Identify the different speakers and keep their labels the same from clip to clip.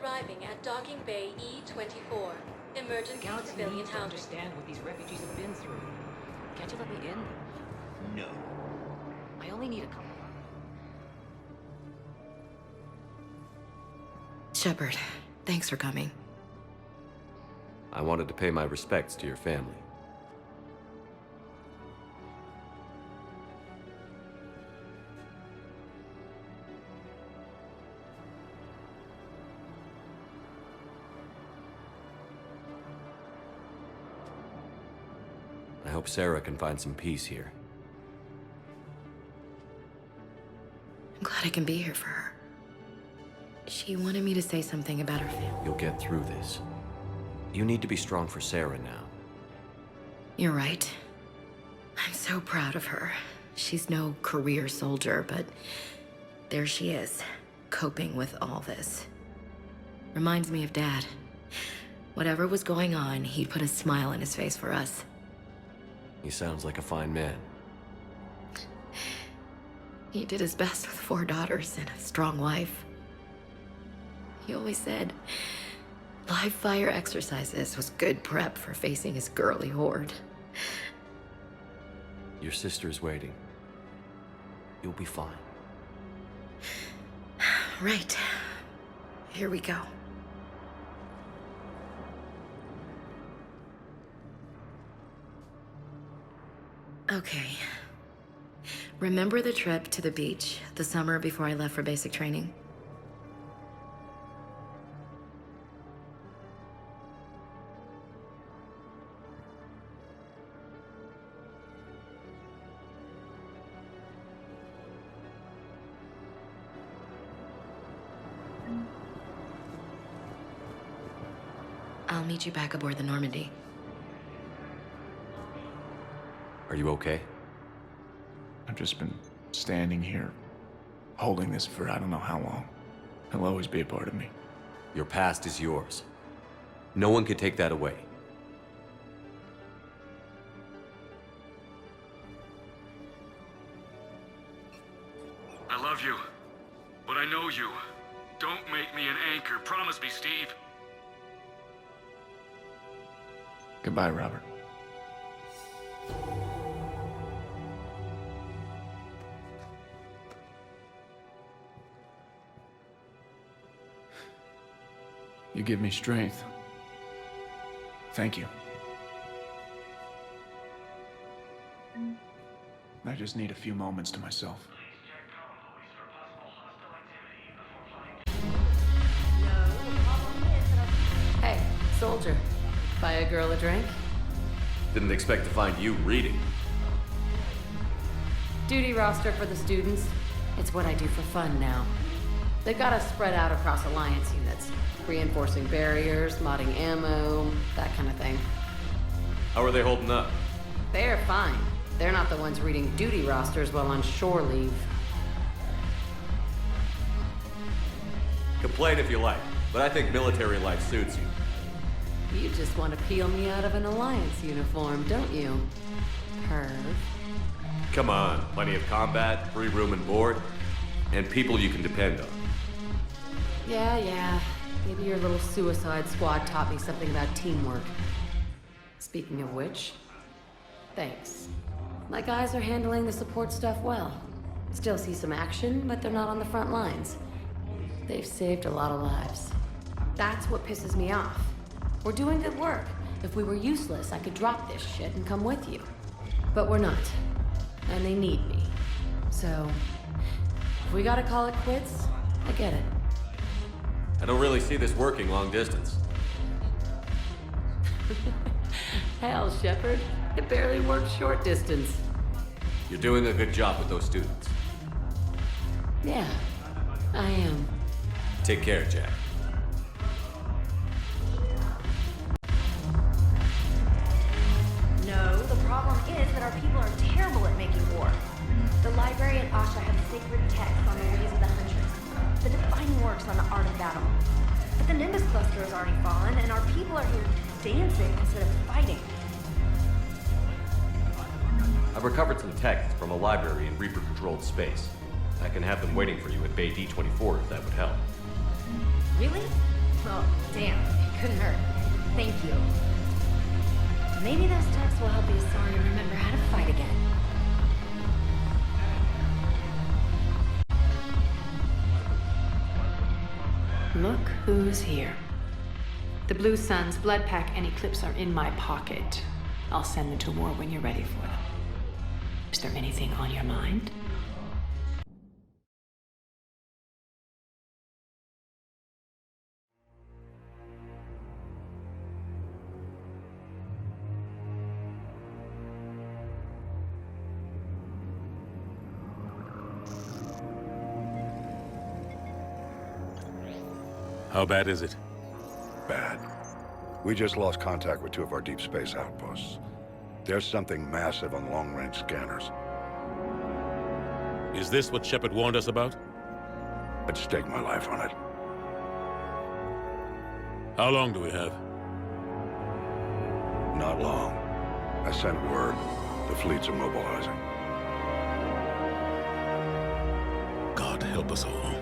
Speaker 1: arriving at Docking Bay E-24. Emergency
Speaker 2: Galaxy
Speaker 1: civilian
Speaker 2: needs to
Speaker 1: housing.
Speaker 2: understand what these refugees have been through. Can't you let me in?
Speaker 3: No.
Speaker 2: I only need a couple.
Speaker 4: Shepard, thanks for coming.
Speaker 5: I wanted to pay my respects to your family. I hope Sarah can find some peace here.
Speaker 4: I'm glad I can be here for her. She wanted me to say something about her family.
Speaker 5: You'll get through this. You need to be strong for Sarah now.
Speaker 4: You're right. I'm so proud of her. She's no career soldier, but there she is, coping with all this. Reminds me of Dad. Whatever was going on, he'd put a smile on his face for us.
Speaker 5: He sounds like a fine man.
Speaker 4: He did his best with 4 daughters and a strong wife. He always said live fire exercises was good prep for facing his girly horde.
Speaker 5: Your sister's waiting. You'll be fine.
Speaker 4: Right. Here we go. Okay. Remember the trip to the beach the summer before I left for basic training? I'll meet you back aboard the Normandy.
Speaker 5: Are you okay?
Speaker 3: I've just been standing here, holding this for I don't know how long. It'll always be a part of me.
Speaker 5: Your past is yours. No one can take that away.
Speaker 6: I love you, but I know you. Don't make me an anchor. Promise me, Steve.
Speaker 3: Goodbye, Robert. You give me strength. Thank you. I just need a few moments to myself.
Speaker 7: Hey, soldier. Buy a girl a drink?
Speaker 5: Didn't expect to find you reading.
Speaker 7: Duty roster for the students. It's what I do for fun now. They've got us spread out across Alliance units. Reinforcing barriers, modding ammo, that kind of thing.
Speaker 5: How are they holding up?
Speaker 7: They're fine. They're not the ones reading duty rosters while on shore leave.
Speaker 5: Complain if you like, but I think military life suits you.
Speaker 7: You just want to peel me out of an Alliance uniform, don't you? Perv.
Speaker 5: Come on, plenty of combat, free room and board, and people you can depend on.
Speaker 7: Yeah. Maybe your little suicide squad taught me something about teamwork. Speaking of which, thanks. My guys are handling the support stuff well. Still see some action, but they're not on the front lines. They've saved a lot of lives. That's what pisses me off. We're doing good work. If we were useless, I could drop this shit and come with you. But we're not. And they need me. So, if we gotta call it quits, I get it.
Speaker 5: I don't really see this working long distance.
Speaker 7: Hell, Shepard. It barely works short distance.
Speaker 5: You're doing a good job with those students.
Speaker 7: Yeah, I am.
Speaker 5: Take care, Jack.
Speaker 8: No, the problem is that our people are terrible at making war. The library and Asha have sacred texts on the ways of the Huntress. The defining works on the art of battle. But the Nimbus cluster has already fallen, and our people are here dancing instead of fighting.
Speaker 5: I've recovered some texts from a library in Reaper-controlled space. I can have them waiting for you at Bay D-24 if that would help.
Speaker 8: Really? Oh, damn. It couldn't hurt. Thank you. Maybe those texts will help Asari remember how to fight again.
Speaker 7: Look who's here. The Blue Suns, Blood Pack, and Eclipse are in my pocket. I'll send them to war when you're ready for them. Is there anything on your mind?
Speaker 9: How bad is it?
Speaker 10: Bad. We just lost contact with 2 of our deep space outposts. There's something massive on long-range scanners.
Speaker 9: Is this what Shepard warned us about?
Speaker 10: I'd stake my life on it.
Speaker 9: How long do we have?
Speaker 10: Not long. I sent word. The fleets are mobilizing.
Speaker 9: God help us all.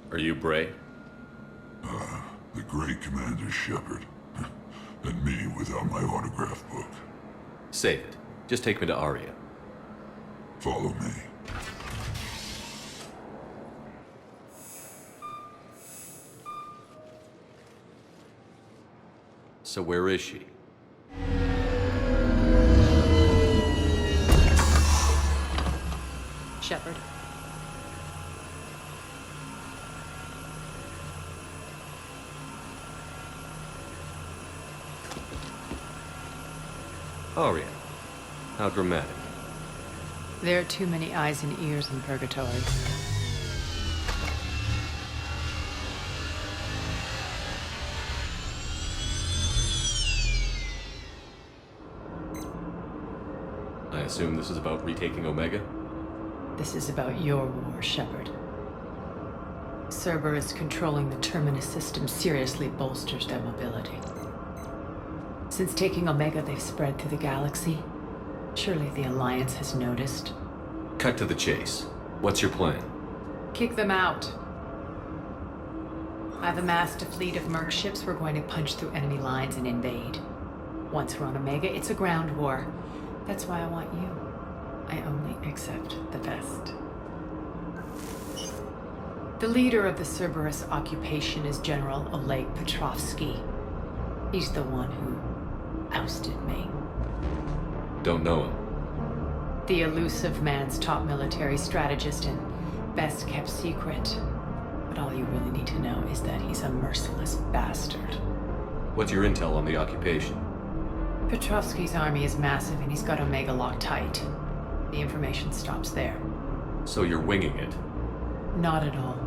Speaker 5: Are you Bray?
Speaker 11: The great Commander Shepard. And me without my autograph book.
Speaker 5: Save it. Just take me to Aria.
Speaker 11: Follow me.
Speaker 5: So where is she?
Speaker 7: Shepard.
Speaker 5: Aria. How dramatic.
Speaker 7: There are too many eyes and ears in Purgatory.
Speaker 5: I assume this is about retaking Omega?
Speaker 7: This is about your war, Shepard. Cerberus controlling the Terminus system seriously bolsters their mobility. Since taking Omega, they've spread through the galaxy. Surely the Alliance has noticed.
Speaker 5: Cut to the chase. What's your plan?
Speaker 7: Kick them out. I've amassed a fleet of merc ships. We're going to punch through enemy lines and invade. Once we're on Omega, it's a ground war. That's why I want you. I only accept the best. The leader of the Cerberus occupation is General Oleg Petrovsky. He's the one who ousted me.
Speaker 5: Don't know him.
Speaker 7: The elusive man's top military strategist and best kept secret. But all you really need to know is that he's a merciless bastard.
Speaker 5: What's your intel on the occupation?
Speaker 7: Petrovsky's army is massive and he's got Omega locked tight. The information stops there.
Speaker 5: So you're winging it?
Speaker 7: Not at all.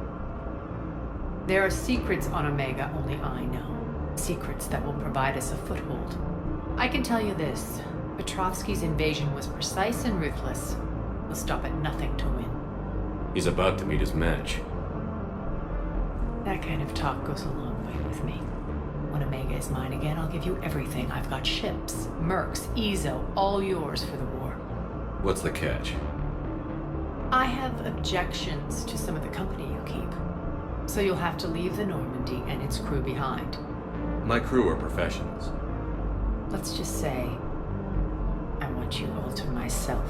Speaker 7: There are secrets on Omega only I know. Secrets that will provide us a foothold. I can tell you this. Petrovsky's invasion was precise and ruthless. He'll stop at nothing to win.
Speaker 5: He's about to meet his match.
Speaker 7: That kind of talk goes a long way with me. When Omega is mine again, I'll give you everything. I've got ships, mercs, Ezo, all yours for the war.
Speaker 5: What's the catch?
Speaker 7: I have objections to some of the company you keep. So you'll have to leave the Normandy and its crew behind.
Speaker 5: My crew are professionals.
Speaker 7: Let's just say, I want you all to myself.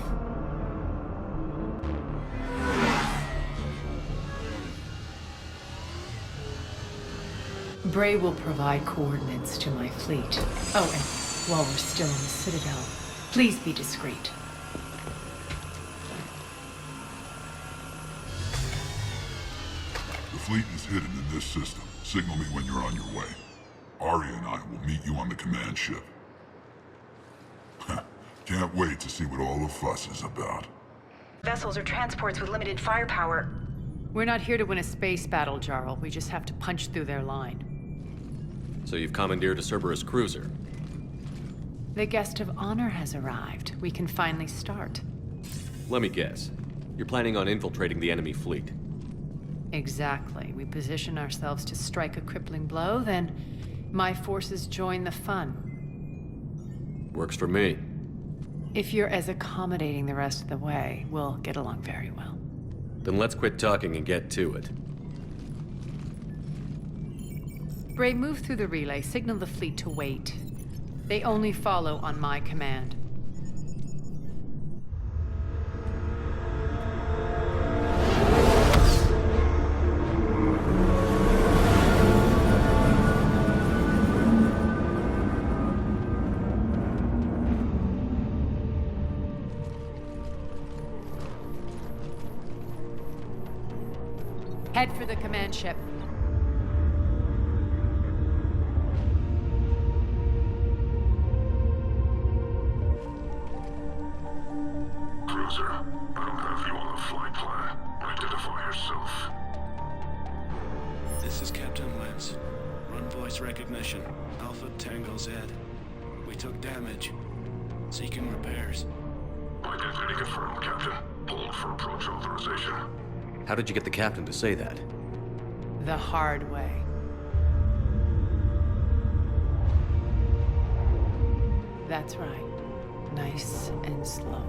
Speaker 7: Bray will provide coordinates to my fleet. Oh, and while we're still in the Citadel, please be discreet.
Speaker 11: The fleet is hidden in this system. Signal me when you're on your way. Arya and I will meet you on the command ship. Can't wait to see what all the fuss is about.
Speaker 12: Vessels or transports with limited firepower.
Speaker 7: We're not here to win a space battle, Jarl. We just have to punch through their line.
Speaker 5: So you've commandeered a Cerberus cruiser?
Speaker 7: The guest of honor has arrived. We can finally start.
Speaker 5: Let me guess. You're planning on infiltrating the enemy fleet?
Speaker 7: Exactly. We position ourselves to strike a crippling blow, then my forces join the fun.
Speaker 5: Works for me.
Speaker 7: If you're as accommodating the rest of the way, we'll get along very well.
Speaker 5: Then let's quit talking and get to it.
Speaker 7: Bray, move through the relay. Signal the fleet to wait. They only follow on my command. Head for the command ship.
Speaker 11: Cruiser, I don't have you on the flight plan. Identify yourself.
Speaker 13: This is Captain Lance. Run voice recognition. Alpha Tango Z. We took damage. Seeking repairs.
Speaker 11: Identity confirmed, Captain. Hold for approach authorization.
Speaker 5: How did you get the captain to say that?
Speaker 7: The hard way. That's right. Nice and slow.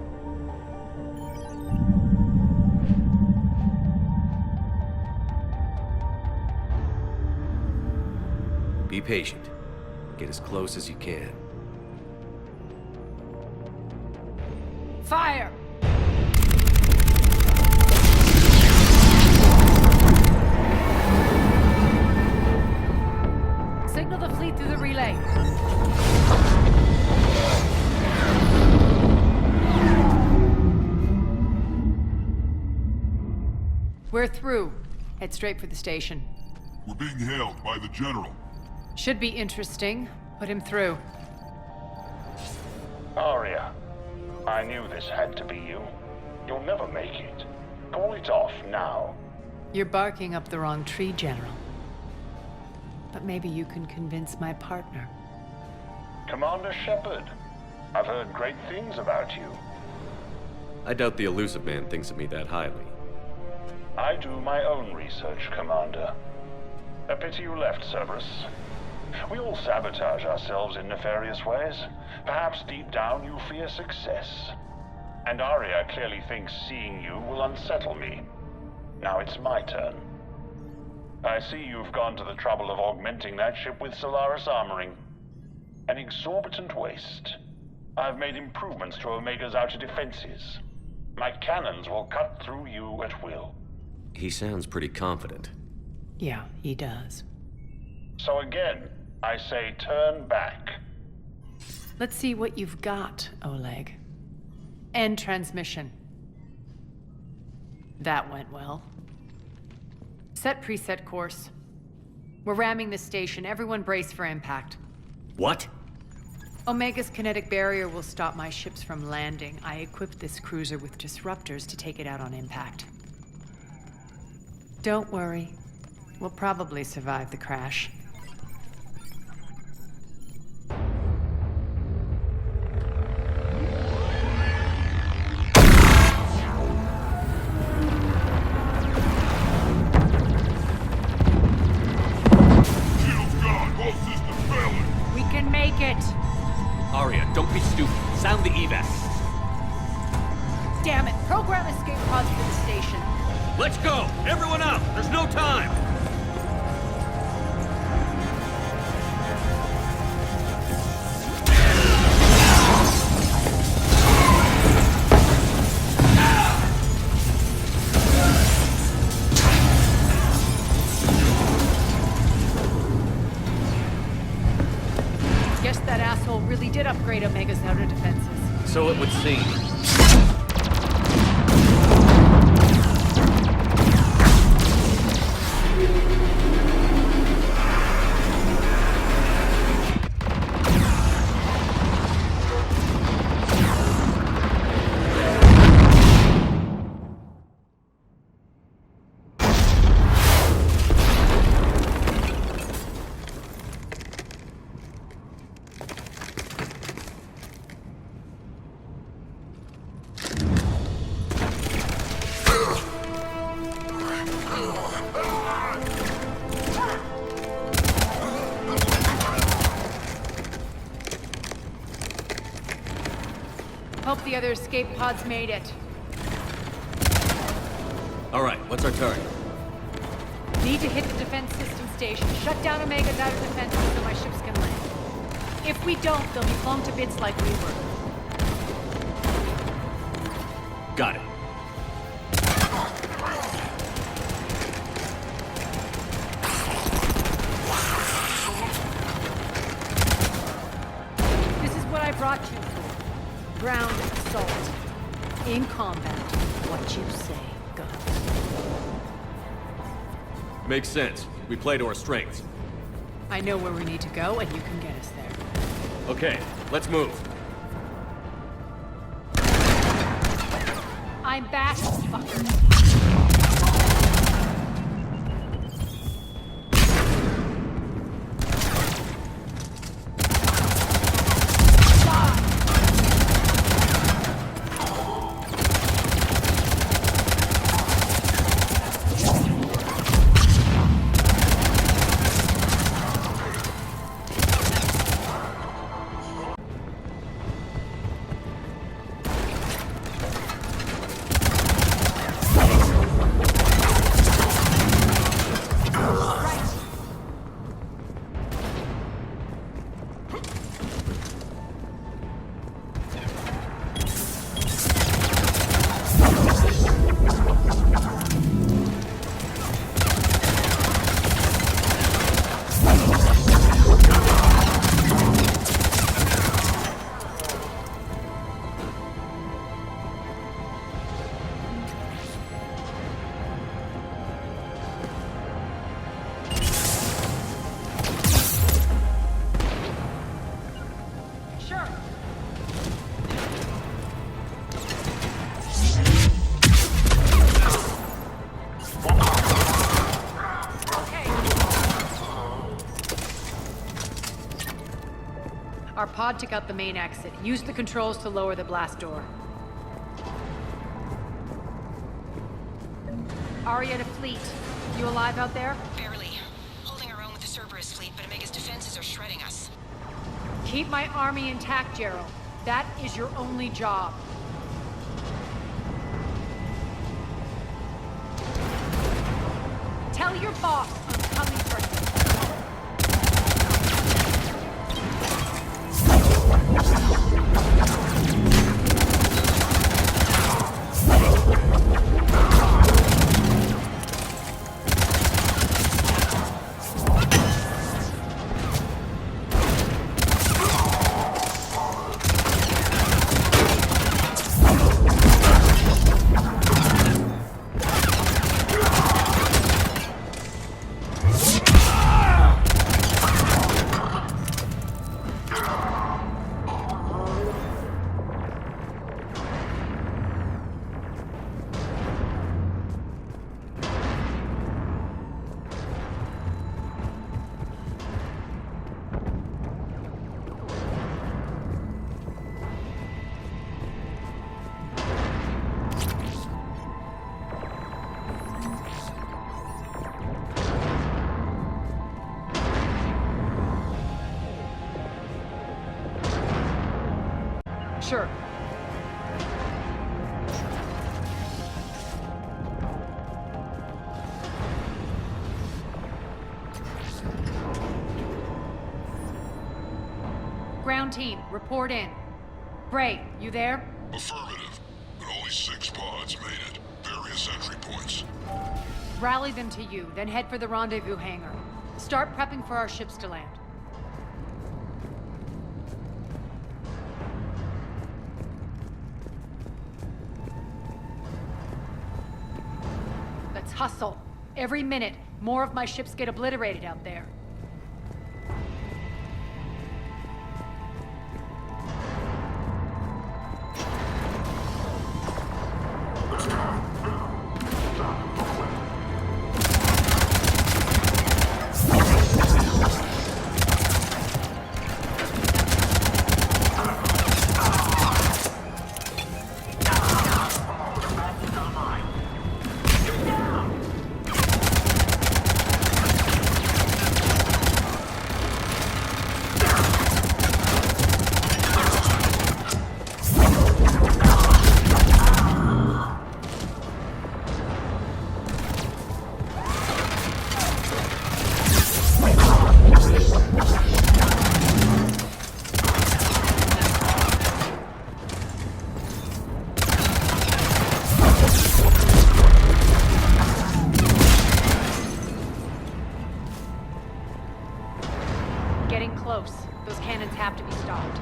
Speaker 5: Be patient. Get as close as you can.
Speaker 7: Fire! Signal the fleet through the relay. We're through. Head straight for the station.
Speaker 11: We're being hailed by the General.
Speaker 7: Should be interesting. Put him through.
Speaker 14: Arya, I knew this had to be you. You'll never make it. Call it off now.
Speaker 7: You're barking up the wrong tree, General. But maybe you can convince my partner.
Speaker 14: Commander Shepard, I've heard great things about you.
Speaker 5: I doubt the elusive man thinks of me that highly.
Speaker 14: I do my own research, Commander. A pity you left, Cerberus. We all sabotage ourselves in nefarious ways. Perhaps deep down you fear success. And Arya clearly thinks seeing you will unsettle me. Now it's my turn. I see you've gone to the trouble of augmenting that ship with Solaris armoring. An exorbitant waste. I've made improvements to Omega's outer defenses. My cannons will cut through you at will.
Speaker 5: He sounds pretty confident.
Speaker 15: Yeah, he does.
Speaker 14: So again, I say turn back.
Speaker 15: Let's see what you've got, Oleg. End transmission. That went well. Set preset course. We're ramming the station. Everyone brace for impact.
Speaker 5: What?
Speaker 15: Omega's kinetic barrier will stop my ships from landing. I equipped this cruiser with disruptors to take it out on impact. Don't worry. We'll probably survive the crash. We can make it!
Speaker 5: Arya, don't be stupid. Sound the evac.
Speaker 15: Damn it! Program escape pods for the station.
Speaker 5: Let's go! Everyone out! There's no time!
Speaker 15: Guess that asshole really did upgrade Omega's outer defenses.
Speaker 5: So it would seem.
Speaker 15: Hope the other escape pods made it.
Speaker 5: All right, what's our target?
Speaker 15: Need to hit the defense system station. Shut down Omega's outer defenses so my ships can land. If we don't, they'll be blown to bits like we were.
Speaker 5: Got it.
Speaker 15: This is what I brought you for. Ground assault. In combat. What you say goes.
Speaker 5: Makes sense. We play to our strengths.
Speaker 15: I know where we need to go, and you can get us there.
Speaker 5: Okay, let's move.
Speaker 15: I'm back, fuckers. Our pod took out the main exit. Use the controls to lower the blast door. Arya to fleet. You alive out there?
Speaker 12: Barely. Holding our own with the Cerberus fleet, but Omega's defenses are shredding us.
Speaker 15: Keep my army intact, Gerald. That is your only job. Tell your boss I'm coming for him. Sure. Ground team, report in. Bray, you there?
Speaker 11: Affirmative, but only 6 pods made it. Various entry points.
Speaker 15: Rally them to you, then head for the rendezvous hangar. Start prepping for our ships to land. Let's hustle. Every minute, more of my ships get obliterated out there. Getting close. Those cannons have to be stopped.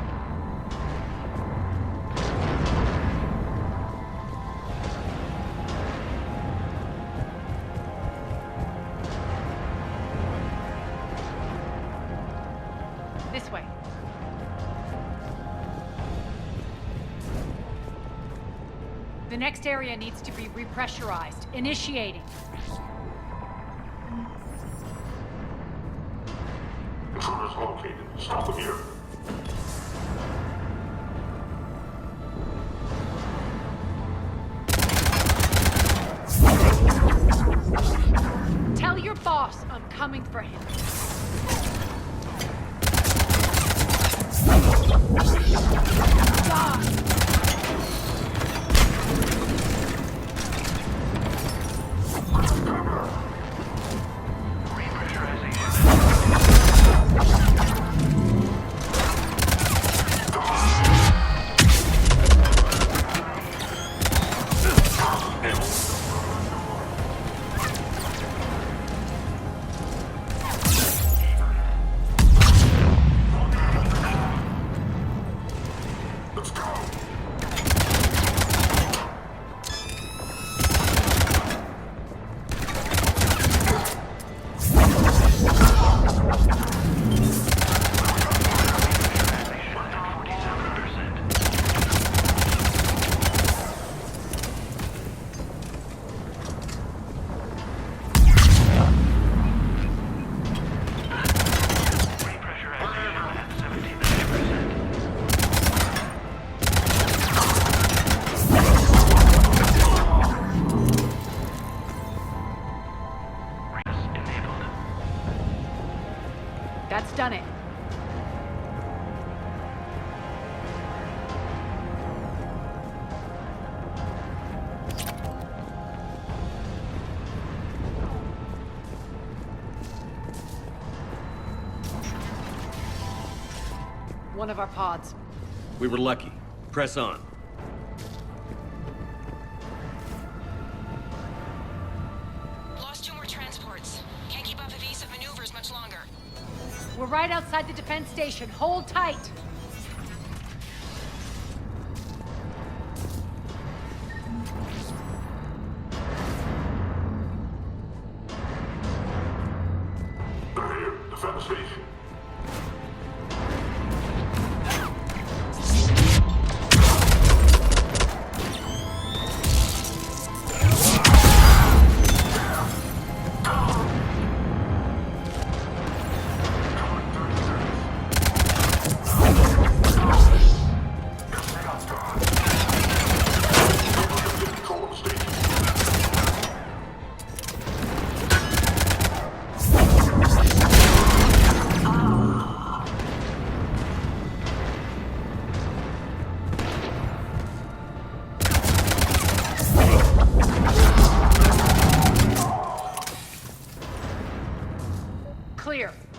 Speaker 15: This way. The next area needs to be repressurized. Initiating.
Speaker 11: Intruders located. Stop them here.
Speaker 15: Tell your boss I'm coming for him. Die! That's done it. One of our pods.
Speaker 5: We were lucky. Press on.
Speaker 12: Lost 2 more transports. Can't keep up evasive maneuvers much longer.
Speaker 15: We're right outside the defense station. Hold tight.
Speaker 11: They're here. Defend the station.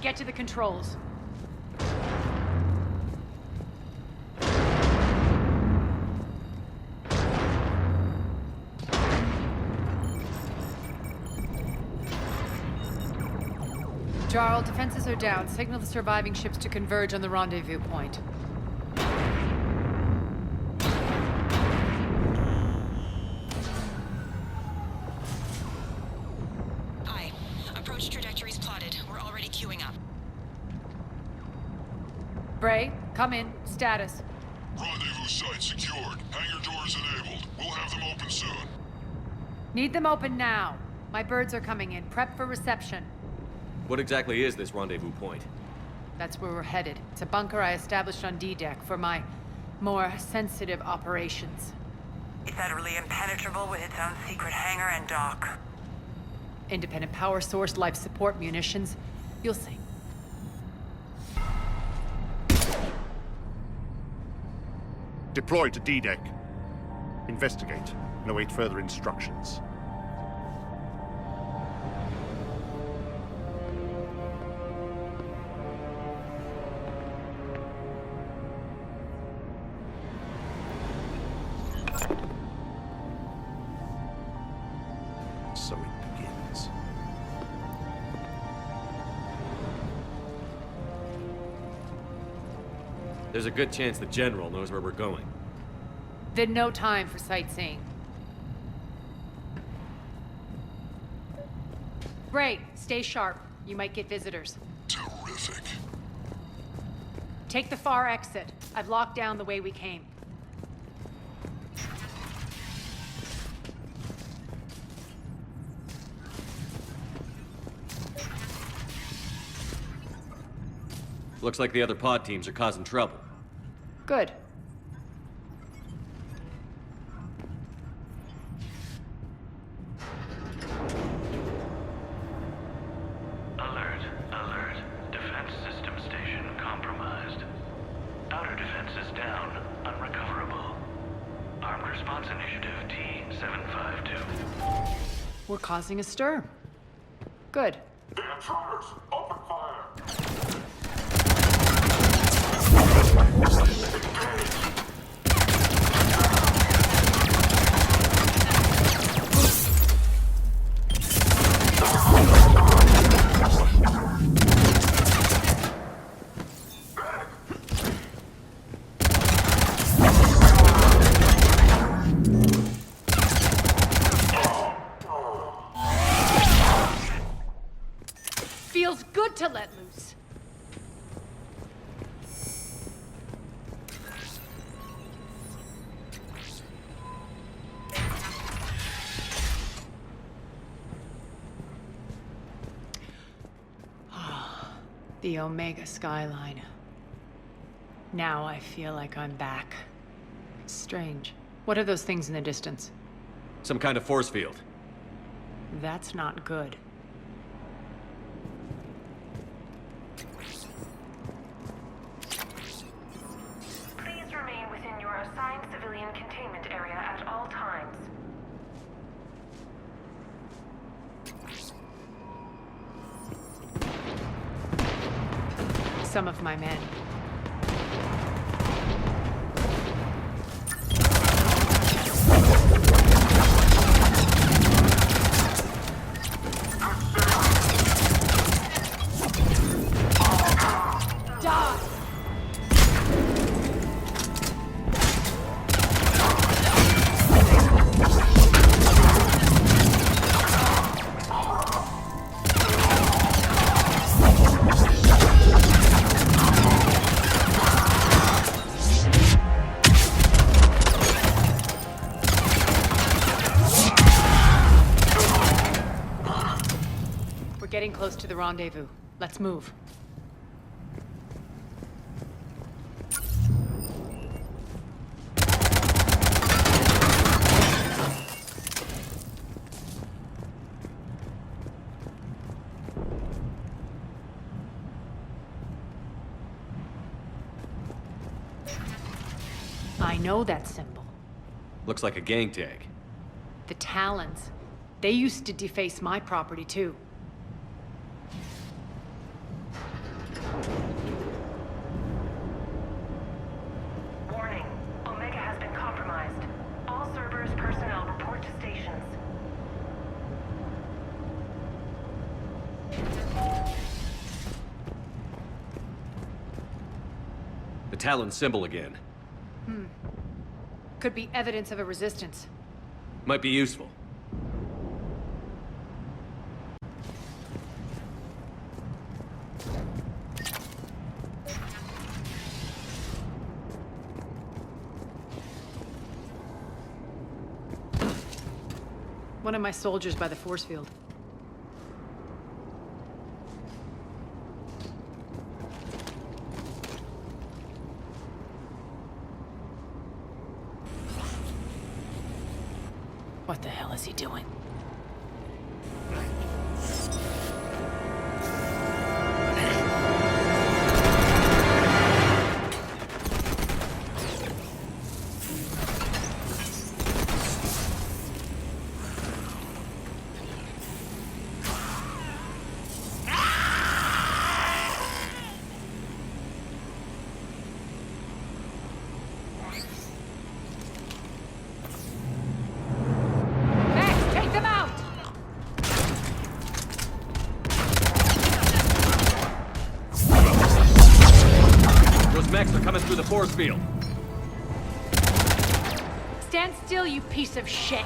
Speaker 15: Get to the controls. Jarl, defenses are down. Signal the surviving ships to converge on the rendezvous point.
Speaker 12: Aye. Approach trajectories plotted. We're already queuing up.
Speaker 15: Bray, come in. Status.
Speaker 11: Rendezvous site secured. Hangar doors enabled. We'll have them open soon.
Speaker 15: Need them open now. My birds are coming in. Prep for reception.
Speaker 5: What exactly is this rendezvous point?
Speaker 15: That's where we're headed. It's a bunker I established on D-Deck for my more sensitive operations.
Speaker 16: Is that really impenetrable with its own secret hangar and dock?
Speaker 15: Independent power source, life support, munitions. You'll see.
Speaker 17: Deploy to D-Deck. Investigate and await further instructions. So it begins.
Speaker 5: There's a good chance the General knows where we're going.
Speaker 15: Then no time for sightseeing. Bray, stay sharp. You might get visitors.
Speaker 11: Terrific.
Speaker 15: Take the far exit. I've locked down the way we came.
Speaker 5: Looks like the other pod teams are causing trouble.
Speaker 15: Good.
Speaker 6: Alert, alert. Defense system station compromised. Outer defenses down, unrecoverable. Armed Response Initiative T-752.
Speaker 15: We're causing a stir. Good.
Speaker 11: The intruders! Open fire!
Speaker 15: Feels good to let loose. The Omega skyline. Now I feel like I'm back. Strange. What are those things in the distance?
Speaker 5: Some kind of force field.
Speaker 15: That's not good.
Speaker 16: Please remain within your assigned civilian containment area at all times.
Speaker 15: Some of my men. Getting close to the rendezvous. Let's move. I know that symbol.
Speaker 5: Looks like a gang tag.
Speaker 15: The Talons. They used to deface my property too.
Speaker 5: Talon symbol again.
Speaker 15: Could be evidence of a resistance.
Speaker 5: Might be useful.
Speaker 15: One of my soldiers by the force field. What the hell is he doing?
Speaker 5: Mechs are coming through the force field.
Speaker 15: Stand still, you piece of shit!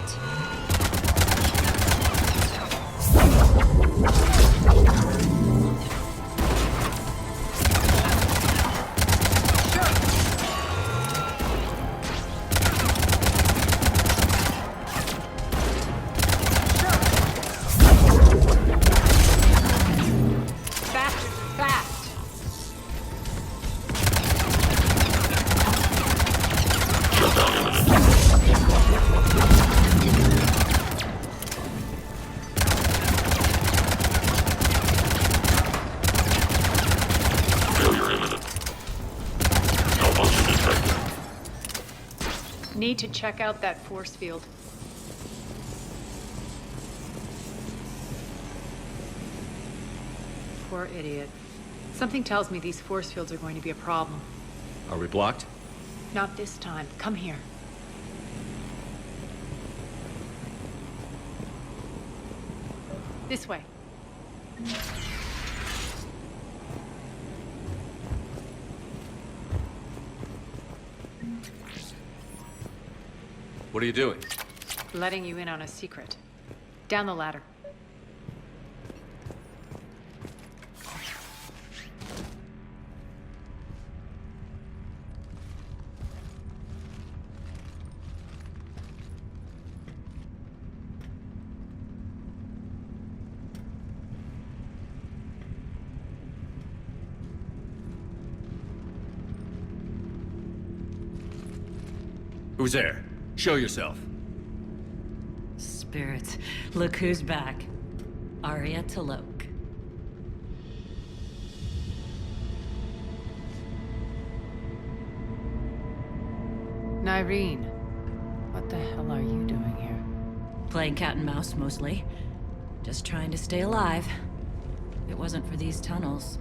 Speaker 15: Need to check out that force field. Poor idiot. Something tells me these force fields are going to be a problem.
Speaker 5: Are we blocked?
Speaker 15: Not this time. Come here. This way.
Speaker 5: What are you doing?
Speaker 15: Letting you in on a secret. Down the ladder.
Speaker 5: Who's there? Show yourself.
Speaker 2: Spirits, look who's back. Arya Talok.
Speaker 15: Nyreen, what the hell are you doing here?
Speaker 2: Playing cat and mouse, mostly. Just trying to stay alive. If it wasn't for these tunnels.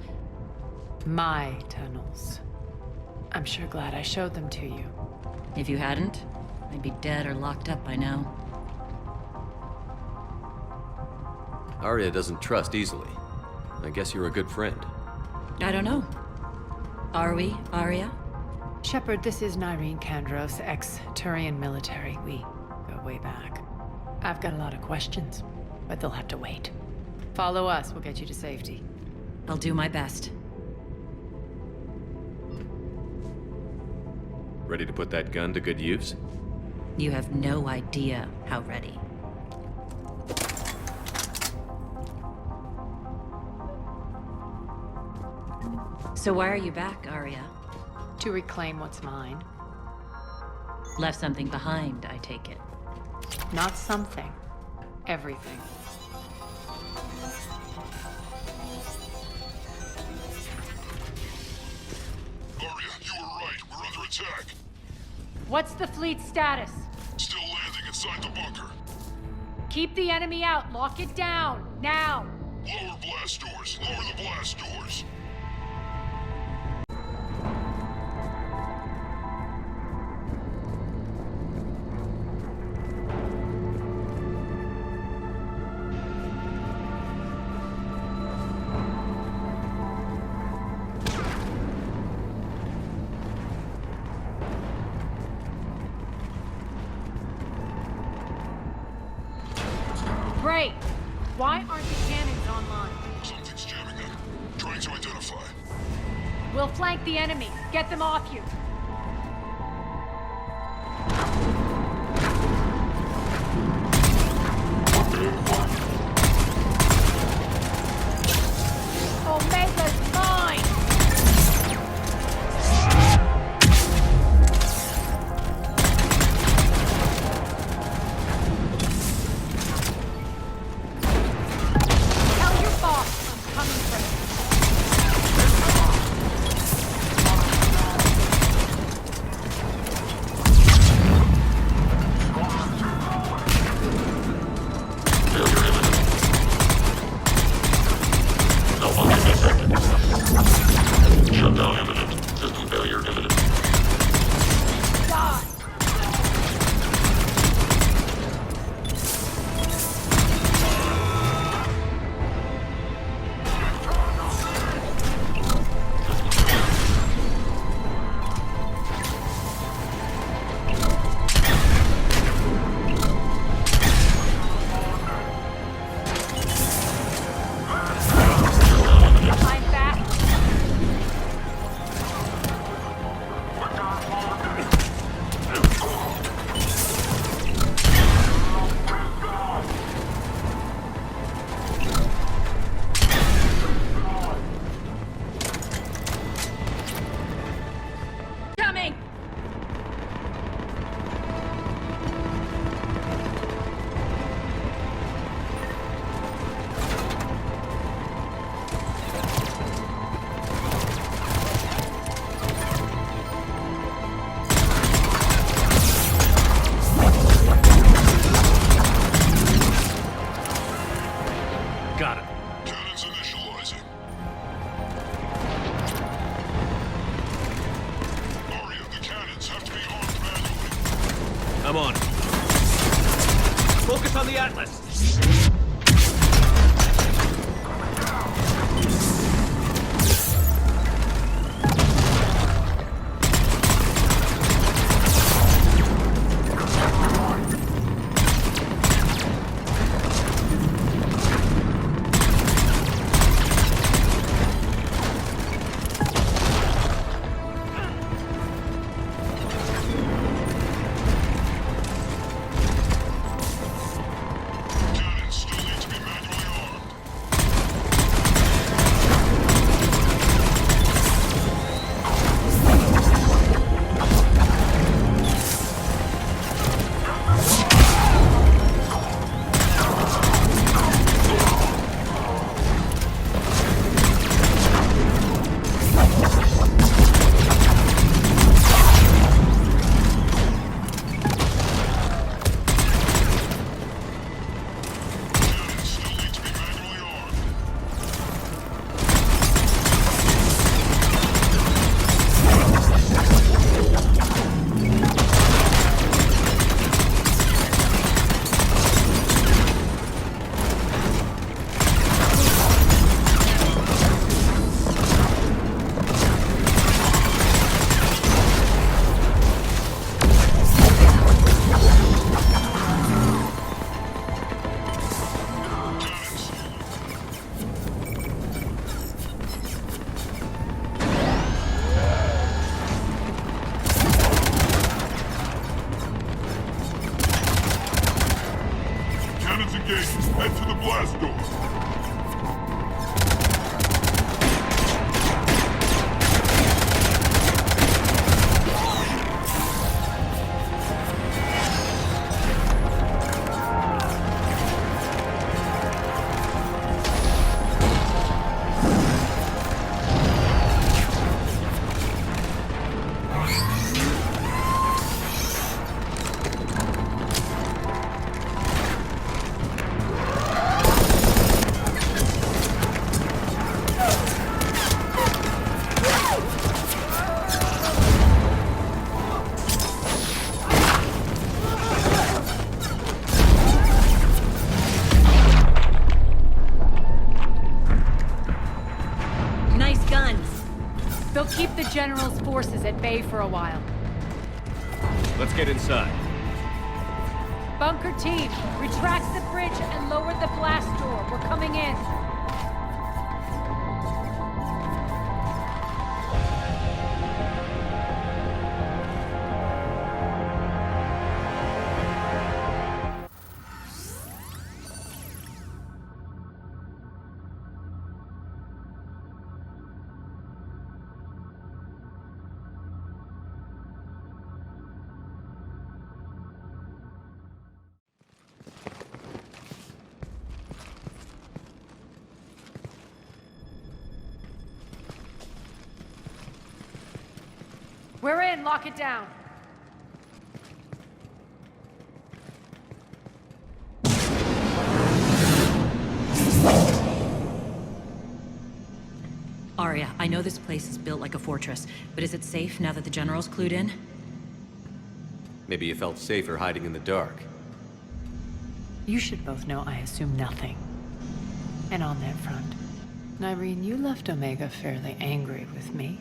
Speaker 15: My tunnels. I'm sure glad I showed them to you.
Speaker 2: If you hadn't, I'd be dead or locked up by now.
Speaker 5: Arya doesn't trust easily. I guess you're a good friend.
Speaker 2: I don't know. Are we, Arya?
Speaker 15: Shepard, this is Nyreen Kandros, ex-Turian military. We go way back. I've got a lot of questions, but they'll have to wait. Follow us, we'll get you to safety.
Speaker 2: I'll do my best.
Speaker 5: Ready to put that gun to good use?
Speaker 2: You have no idea how ready. So why are you back, Arya?
Speaker 15: To reclaim what's mine.
Speaker 2: Left something behind, I take it.
Speaker 15: Not something. Everything.
Speaker 11: Arya, you were right. We're under attack.
Speaker 15: What's the fleet's status?
Speaker 11: Still landing inside the bunker.
Speaker 15: Keep the enemy out. Lock it down. Now.
Speaker 11: Lower blast doors. Lower the blast doors.
Speaker 15: online.
Speaker 11: Something's jamming them. Trying to identify.
Speaker 15: We'll flank the enemy. Get them off you. Omega's mine! Tell your boss I'm coming for him.
Speaker 11: Shutdown imminent. System failure imminent.
Speaker 15: God! I'm back. Coming!
Speaker 5: Got it.
Speaker 11: Cannons initializing. Aria, the cannons have to be armed manually.
Speaker 5: I'm on it. Focus on the Atlas.
Speaker 11: Cannons still need to be manually armed. Cannons still need to be manually armed. Cannons. Cannons engaged. Head to the blast door.
Speaker 15: Nice guns. They'll keep the General's forces at bay for a while.
Speaker 5: Let's get inside.
Speaker 15: Bunker team, retract the bridge and lower the blast door. We're coming in. We're in. Lock it down.
Speaker 2: Arya, I know this place is built like a fortress, but is it safe now that the General's clued in?
Speaker 5: Maybe you felt safer hiding in the dark.
Speaker 15: You should both know I assume nothing. And on that front, Nyreen, you left Omega fairly angry with me.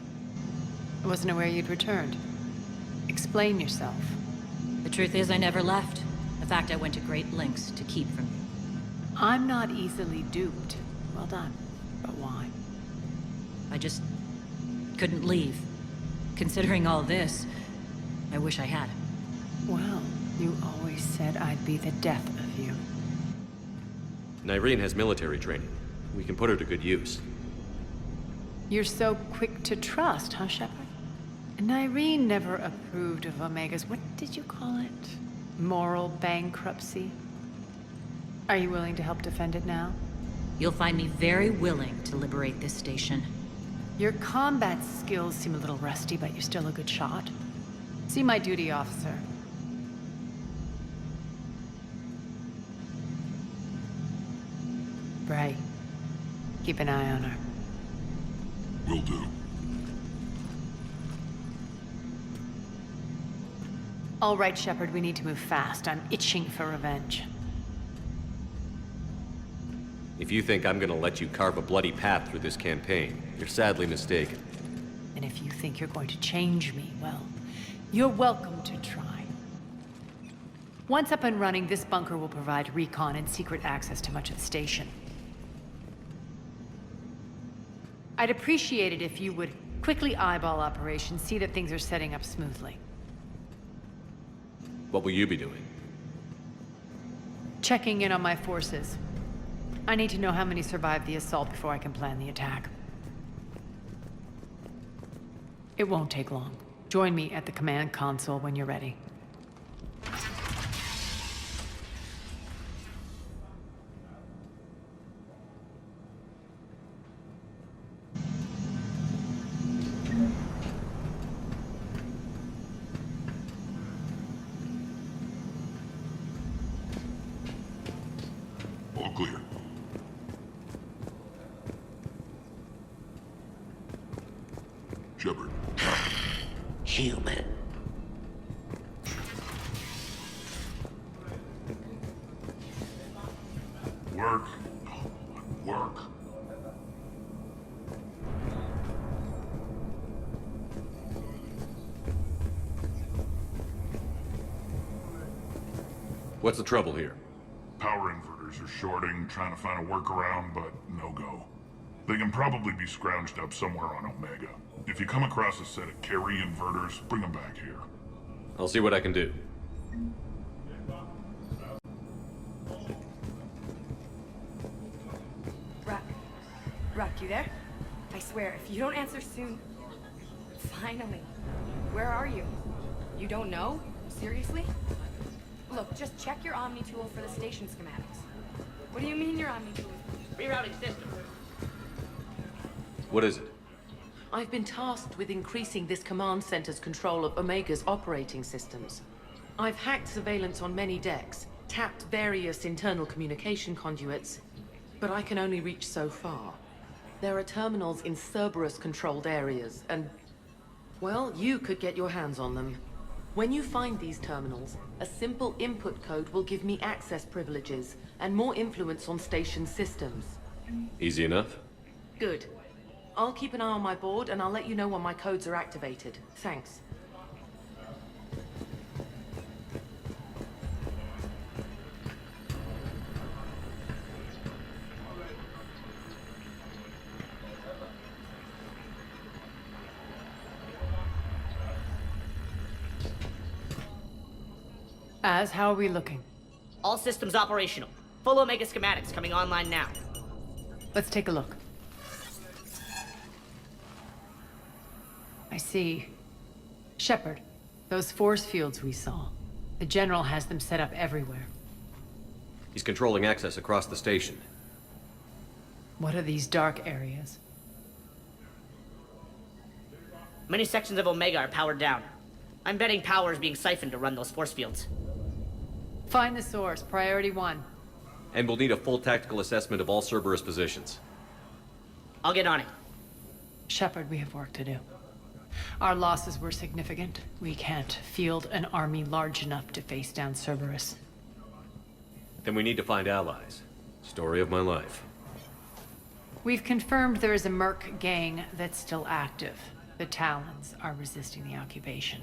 Speaker 15: I wasn't aware you'd returned. Explain yourself.
Speaker 2: The truth is, I never left. In fact, I went to great lengths to keep from you.
Speaker 15: I'm not easily duped. Well done. But why?
Speaker 2: I just couldn't leave. Considering all this, I wish I had.
Speaker 15: Well, you always said I'd be the death of you.
Speaker 5: Nyreen has military training. We can put her to good use.
Speaker 15: You're so quick to trust, huh, Shepard? Nyreen never approved of Omega's, what did you call it? Moral bankruptcy? Are you willing to help defend it now?
Speaker 2: You'll find me very willing to liberate this station.
Speaker 15: Your combat skills seem a little rusty, but you're still a good shot. See my duty officer. Bray, keep an eye on her.
Speaker 11: Will do.
Speaker 15: All right, Shepard, we need to move fast. I'm itching for revenge.
Speaker 5: If you think I'm gonna let you carve a bloody path through this campaign, you're sadly mistaken.
Speaker 15: And if you think you're going to change me, well, you're welcome to try. Once up and running, this bunker will provide recon and secret access to much of the station. I'd appreciate it if you would quickly eyeball operations, see that things are setting up smoothly.
Speaker 5: What will you be doing?
Speaker 15: Checking in on my forces. I need to know how many survived the assault before I can plan the attack. It won't take long. Join me at the command console when you're ready.
Speaker 11: All clear. Shepard.
Speaker 18: Human.
Speaker 11: Work. Work.
Speaker 5: What's the trouble here?
Speaker 11: Power inverters are shorting, trying to find a workaround, but no go. They can probably be scrounged up somewhere on Omega. If you come across a set of carry inverters, bring them back here.
Speaker 5: I'll see what I can do.
Speaker 8: Ruck, you there? I swear, if you don't answer soon... Finally. Where are you? You don't know? Seriously? Look, just check your Omni tool for the station schematics. What do you mean your Omni tool?
Speaker 18: Rerouting system.
Speaker 5: What is it?
Speaker 18: I've been tasked with increasing this command center's control of Omega's operating systems. I've hacked surveillance on many decks, tapped various internal communication conduits, but I can only reach so far. There are terminals in Cerberus-controlled areas, and... well, you could get your hands on them. When you find these terminals, a simple input code will give me access privileges and more influence on station systems.
Speaker 5: Easy enough?
Speaker 18: Good. I'll keep an eye on my board, and I'll let you know when my codes are activated. Thanks.
Speaker 15: How are we looking?
Speaker 19: All systems operational. Full Omega schematics coming online now.
Speaker 15: Let's take a look. I see. Shepard, those force fields we saw. The General has them set up everywhere.
Speaker 5: He's controlling access across the station.
Speaker 15: What are these dark areas?
Speaker 19: Many sections of Omega are powered down. I'm betting power is being siphoned to run those force fields.
Speaker 15: Find the source, priority 1.
Speaker 5: And we'll need a full tactical assessment of all Cerberus positions.
Speaker 19: I'll get on it.
Speaker 15: Shepard, we have work to do. Our losses were significant. We can't field an army large enough to face down Cerberus.
Speaker 5: Then we need to find allies. Story of my life.
Speaker 15: We've confirmed there is a merc gang that's still active. The Talons are resisting the occupation.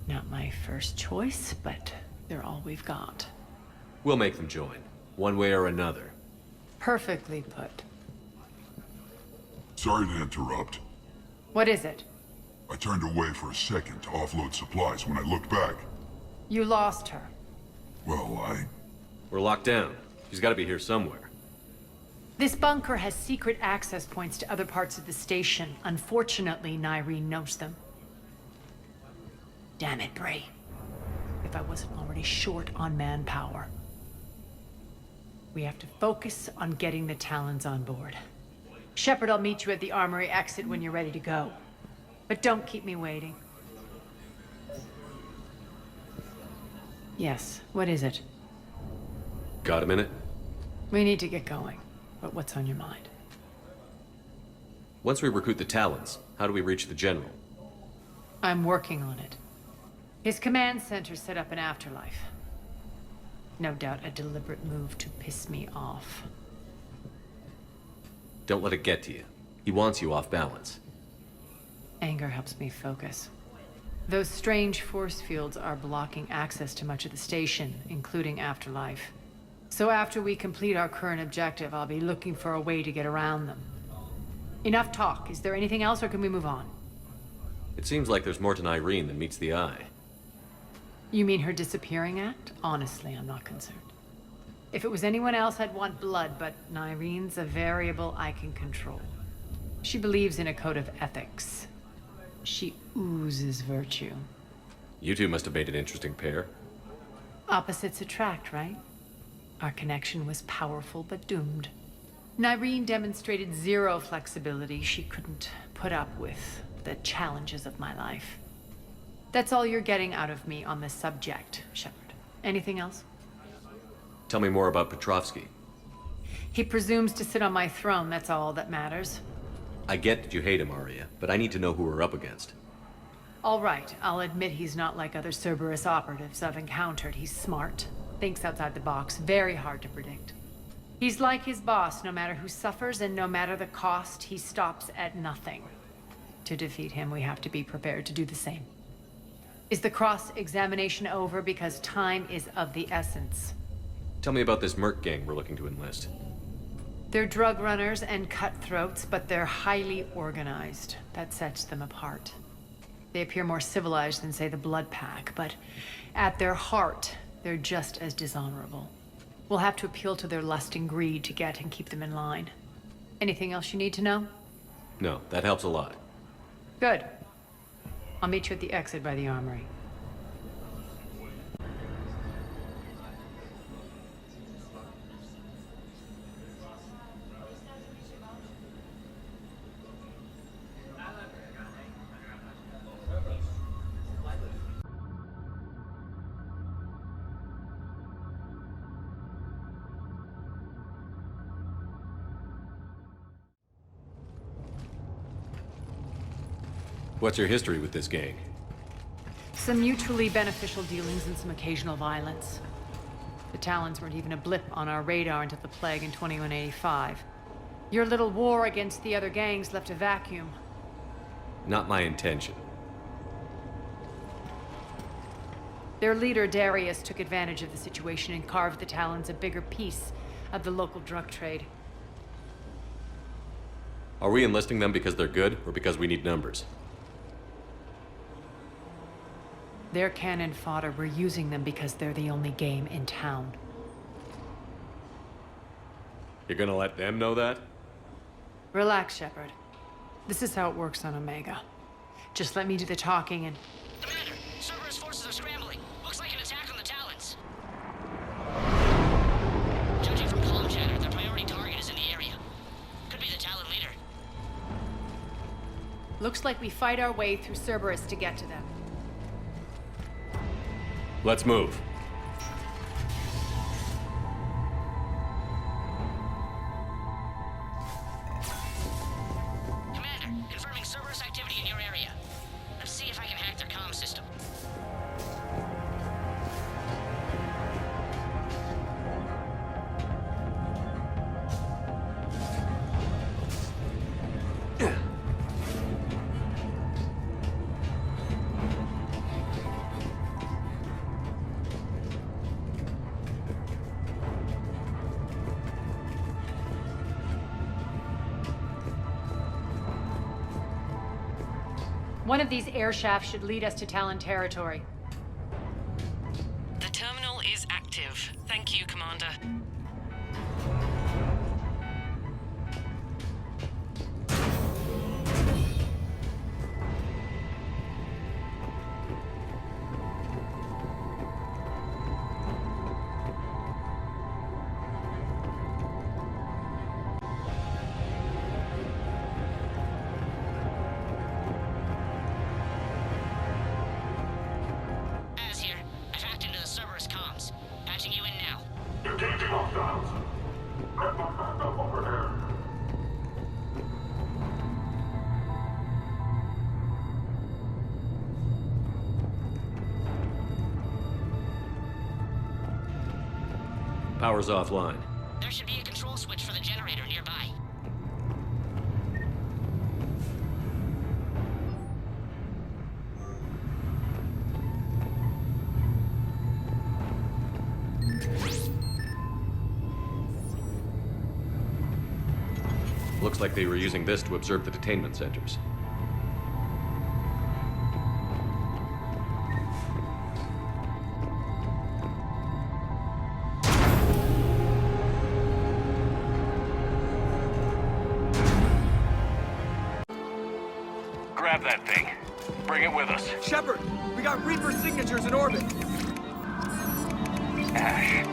Speaker 15: Not my first choice, but they're all we've got.
Speaker 5: We'll make them join, one way or another.
Speaker 15: Perfectly put.
Speaker 11: Sorry to interrupt.
Speaker 15: What is it?
Speaker 11: I turned away for a second to offload supplies. When I looked back,
Speaker 15: You lost her.
Speaker 11: well,
Speaker 5: We're locked down. She's got to be here somewhere.
Speaker 15: This bunker has secret access points to other parts of the station. Unfortunately, Nyreen knows them. Damn it, Bray. If I wasn't already short on manpower. We have to focus on getting the Talons on board. Shepard, I'll meet you at the armory exit when you're ready to go. But don't keep me waiting. Yes, what is it?
Speaker 5: Got a minute?
Speaker 15: We need to get going. But what's on your mind?
Speaker 5: Once we recruit the Talons, how do we reach the General?
Speaker 15: I'm working on it. His command center set up an afterlife. No doubt a deliberate move to piss me off.
Speaker 5: Don't let it get to you. He wants you off balance.
Speaker 15: Anger helps me focus. Those strange force fields are blocking access to much of the station, including afterlife. So after we complete our current objective, I'll be looking for a way to get around them. Enough talk. Is there anything else, or can we move on?
Speaker 5: It seems like there's more to Nyreen than meets the eye.
Speaker 15: You mean her disappearing act? Honestly, I'm not concerned. If it was anyone else, I'd want blood, but Nyreen's a variable I can control. She believes in a code of ethics. She oozes virtue.
Speaker 5: You two must have made an interesting pair.
Speaker 15: Opposites attract, right? Our connection was powerful but doomed. Nyreen demonstrated zero flexibility. She couldn't put up with the challenges of my life. That's all you're getting out of me on this subject, Shepard. Anything else?
Speaker 5: Tell me more about Petrovsky.
Speaker 15: He presumes to sit on my throne, that's all that matters.
Speaker 5: I get that you hate him, Arya, but I need to know who we're up against.
Speaker 15: All right, I'll admit he's not like other Cerberus operatives I've encountered. He's smart, thinks outside the box, very hard to predict. He's like his boss, no matter who suffers and no matter the cost, he stops at nothing. To defeat him, we have to be prepared to do the same. Is the cross-examination over? Because time is of the essence.
Speaker 5: Tell me about this merc gang we're looking to enlist.
Speaker 15: They're drug runners and cutthroats, but they're highly organized. That sets them apart. They appear more civilized than, say, the Blood Pack, but at their heart, they're just as dishonorable. We'll have to appeal to their lust and greed to get and keep them in line. Anything else you need to know?
Speaker 5: No, that helps a lot.
Speaker 15: Good. I'll meet you at the exit by the armory.
Speaker 5: What's your history with this gang?
Speaker 15: Some mutually beneficial dealings and some occasional violence. The Talons weren't even a blip on our radar until the plague in 2185. Your little war against the other gangs left a vacuum.
Speaker 5: Not my intention.
Speaker 15: Their leader, Darius, took advantage of the situation and carved the Talons a bigger piece of the local drug trade.
Speaker 5: Are we enlisting them because they're good, or because we need numbers?
Speaker 15: They're cannon fodder. We're using them because they're the only game in town.
Speaker 5: You're gonna let them know that?
Speaker 15: Relax, Shepard. This is how it works on Omega. Just let me do the talking and...
Speaker 19: Commander, Cerberus forces are scrambling. Looks like an attack on the Talons. Judging from comm chatter, their priority target is in the area. Could be the Talon leader.
Speaker 15: Looks like we fight our way through Cerberus to get to them.
Speaker 5: Let's move.
Speaker 19: Commander, confirming Cerberus activity in your area. Let's see if I can hack their comm system.
Speaker 15: One of these air shafts should lead us to Talon territory.
Speaker 12: The terminal is active. Thank you, Commander.
Speaker 5: Power's offline.
Speaker 19: There should be a control switch for the generator nearby.
Speaker 5: Looks like they were using this to observe the detainment centers.
Speaker 6: Grab that thing. Bring it with us.
Speaker 20: Shepard, we got Reaper signatures in orbit.
Speaker 6: Ash.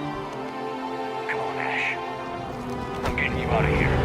Speaker 6: Come on, Ash. I'm getting you out of here.